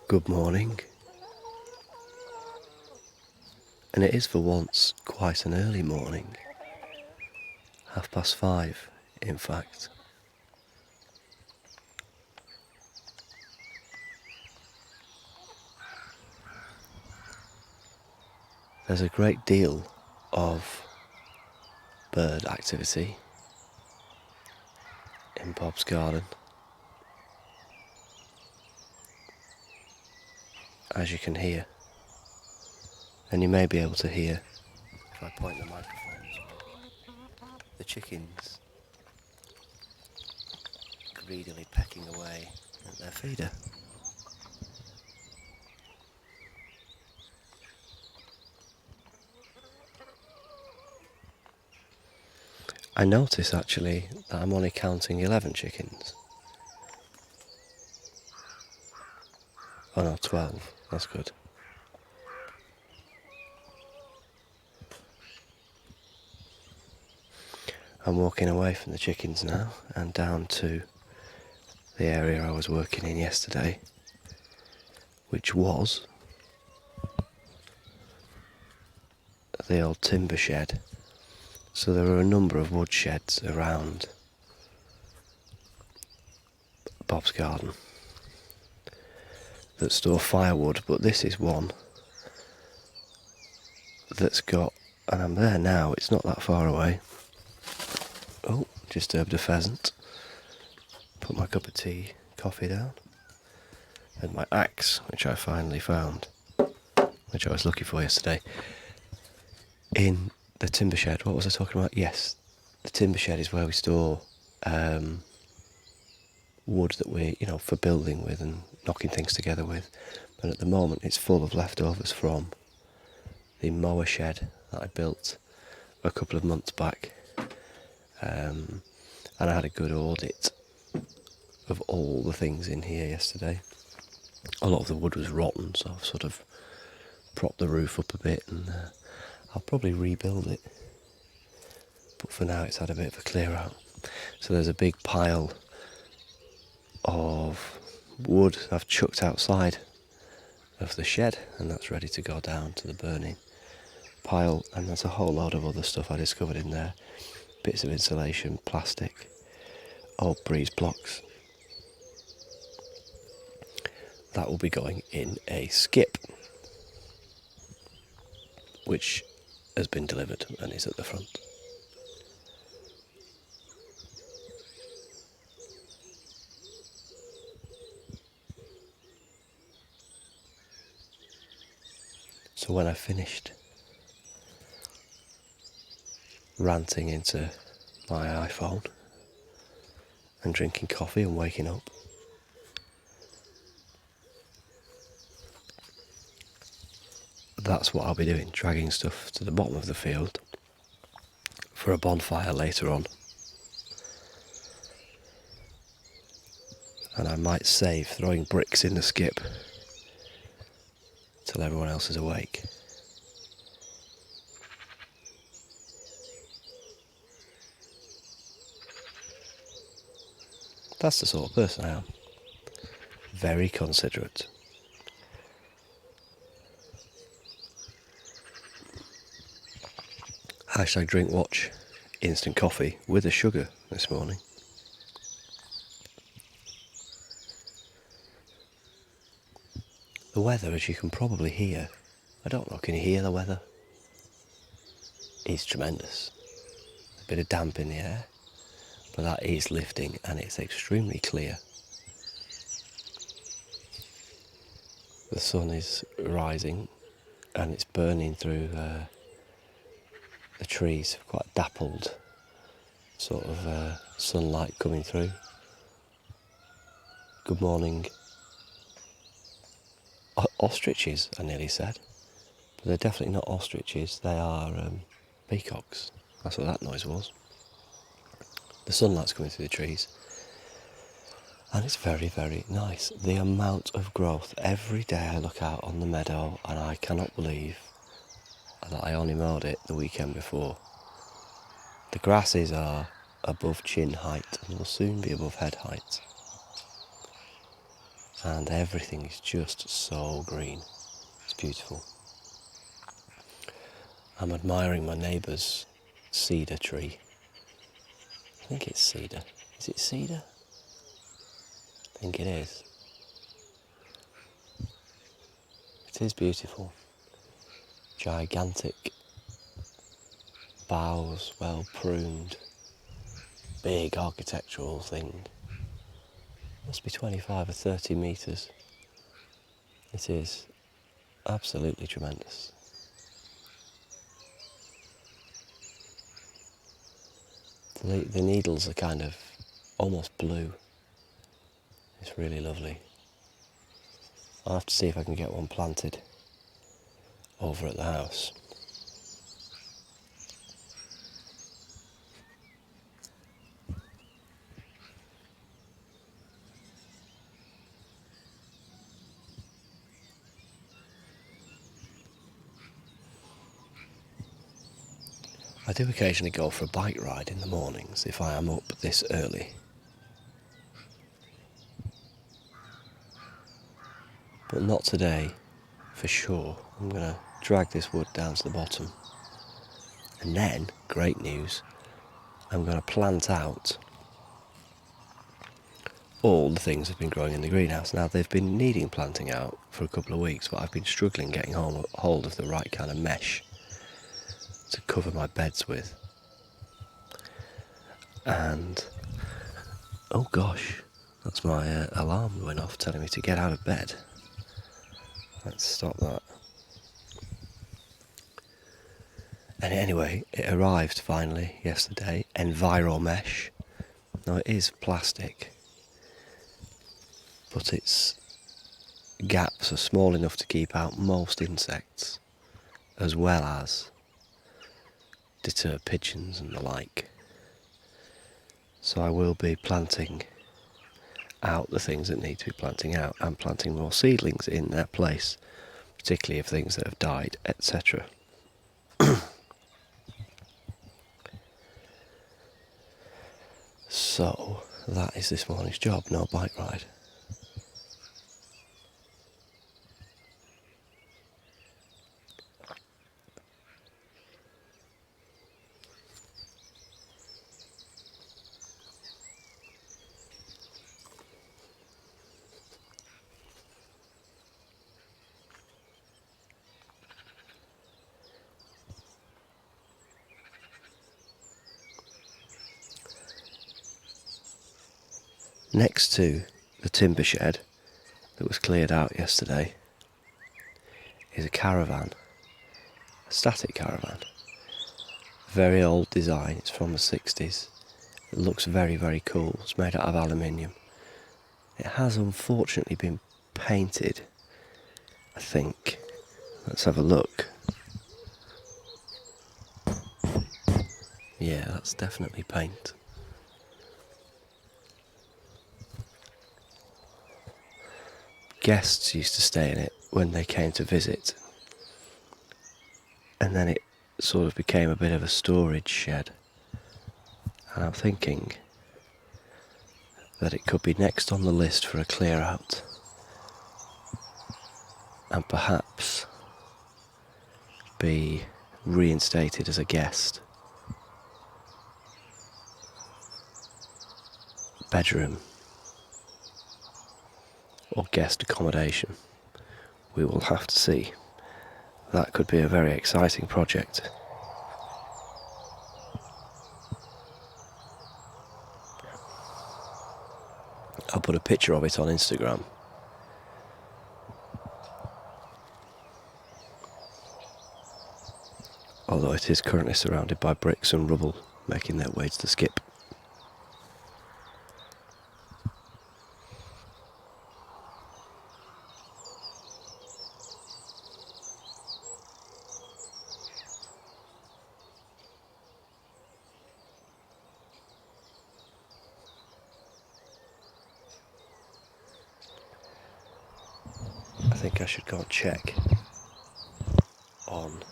Good morning. And it is for once quite an early morning. 5:30, in fact. There's a great deal of bird activity in Bob's garden, as you can hear. And you may be able to hear, if I point the microphone as well, the chickens greedily pecking away at their feeder. I notice actually that I'm only counting 11 chickens. Oh no, 12. That's good. I'm walking away from the chickens now and down to the area I was working in yesterday, which was the old timber shed. So there are a number of wood sheds around Bob's garden that store firewood, but this is one that's got, and I'm there now, it's not that far away. Oh, disturbed a pheasant. Put my cup of tea, coffee down, and my axe, which I finally found, which I was looking for yesterday, in the timber shed. What was I talking about? Yes, the timber shed is where we store wood that we, for building with and knocking things together with. But at the moment it's full of leftovers from the mower shed that I built a couple of months back. And I had a good audit of all the things in here yesterday. A lot of the wood was rotten, so I've sort of propped the roof up a bit, and I'll probably rebuild it. But for now it's had a bit of a clear out. So there's a big pile of wood I've chucked outside of the shed, and that's ready to go down to the burning pile. And there's a whole load of other stuff I discovered in there. Bits of insulation, plastic, old breeze blocks. That will be going in a skip, which has been delivered and is at the front. So when I finished ranting into my iPhone and drinking coffee and waking up, that's what I'll be doing, dragging stuff to the bottom of the field for a bonfire later on. And I might save throwing bricks in the skip till everyone else is awake. That's the sort of person I am. Very considerate. Hashtag drink watch instant coffee with a sugar this morning. The weather, as you can probably hear, I don't know, can you hear the weather? It's tremendous. A bit of damp in the air, but that is lifting and it's extremely clear. The sun is rising and it's burning through the trees, quite dappled sort of sunlight coming through. Good morning. Ostriches, I nearly said, but they're definitely not ostriches, they are peacocks. That's what that noise was. The sunlight's coming through the trees and it's very, very nice. The amount of growth. Every day I look out on the meadow and I cannot believe that I only mowed it the weekend before. The grasses are above chin height and will soon be above head height. and everything is just so green. It's beautiful. I'm admiring my neighbour's cedar tree. I think it's cedar. Is it cedar? I think it is. It is beautiful. Gigantic boughs, well pruned, big architectural thing. Must be 25 or 30 metres. It is absolutely tremendous. The needles are kind of almost blue. It's really lovely. I'll have to see if I can get one planted over at the house. I do occasionally go for a bike ride in the mornings if I am up this early. But not today, for sure. I'm going to drag this wood down to the bottom. And then, great news, I'm going to plant out all the things I've been growing in the greenhouse. Now, they've been needing planting out for a couple of weeks, but I've been struggling getting hold of the right kind of mesh to cover my beds with. And, oh gosh, that's my alarm going off telling me to get out of bed. Let's stop that. And anyway, it arrived finally yesterday, Enviromesh. Now it is plastic, but its gaps are small enough to keep out most insects, as well as deter pigeons and the like. So I will be planting out the things that need to be planting out and planting more seedlings in their place, particularly of things that have died, etc. So that is this morning's job, no bike ride. Next to the timber shed that was cleared out yesterday is a caravan, a static caravan. Very old design, it's from the 60s. It looks very, very cool. It's made out of aluminium. It has unfortunately been painted, I think. Let's have a look. Yeah, that's definitely paint. Guests used to stay in it when they came to visit, and then it sort of became a bit of a storage shed. And I'm thinking that it could be next on the list for a clear out, and perhaps be reinstated as a guest bedroom or guest accommodation. We will have to see. That could be a very exciting project. I'll put a picture of it on Instagram. Although it is currently surrounded by bricks and rubble making their way to the skip. I think I should go and check on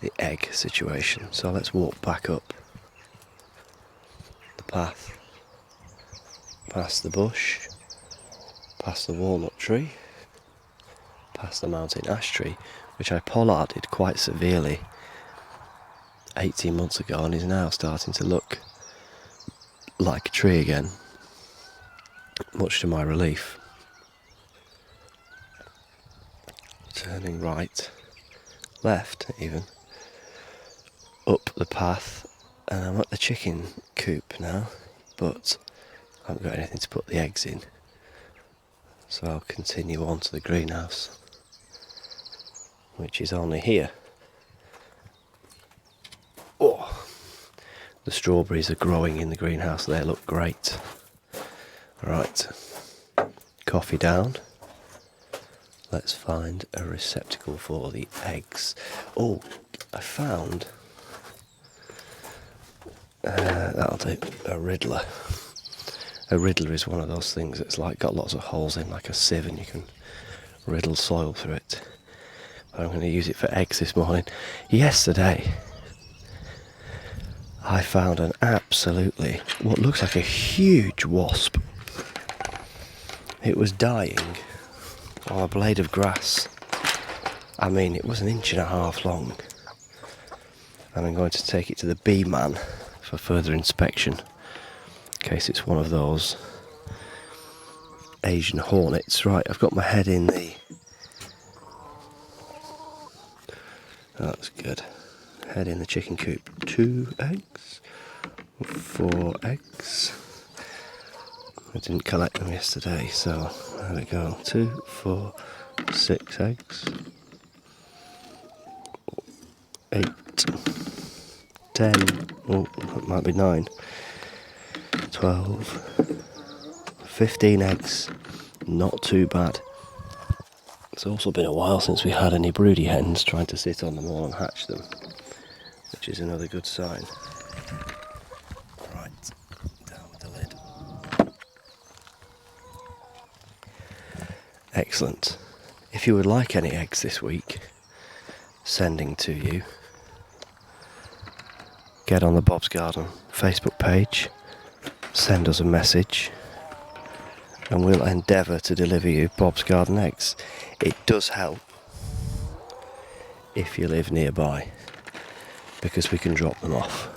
the egg situation. So let's walk back up the path, past the bush, past the walnut tree, past the mountain ash tree, which I pollarded quite severely 18 months ago and is now starting to look like a tree again, much to my relief. Turning right, left even, up the path, and I'm at the chicken coop now, but I haven't got anything to put the eggs in, so I'll continue on to the greenhouse, which is only here. Oh, the strawberries are growing in the greenhouse, they look great. Right, coffee down. Let's find a receptacle for the eggs. Oh, I found, that'll do, a riddler. A riddler is one of those things that's like got lots of holes in, like a sieve, and you can riddle soil through it. But I'm going to use it for eggs this morning. Yesterday, I found an absolutely, what looks like a huge wasp. It was dying on a blade of grass. I mean, it was 1.5 inches long. And I'm going to take it to the bee man for further inspection, in case it's one of those Asian hornets. Right, I've got my head in the... That's good. Head in the chicken coop. 2 eggs. 4 eggs. I didn't collect them yesterday, so there we go. 2, 4, 6 eggs. 8, 10, oh, that might be 9, 12, 15 eggs. Not too bad. It's also been a while since we had any broody hens trying to sit on them all and hatch them, which is another good sign. Right, down with the lid. Excellent. If you would like any eggs this week, sending to you, get on the Bob's Garden Facebook page, send us a message, and we'll endeavour to deliver you Bob's Garden eggs. It does help if you live nearby, because we can drop them off.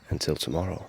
Until tomorrow.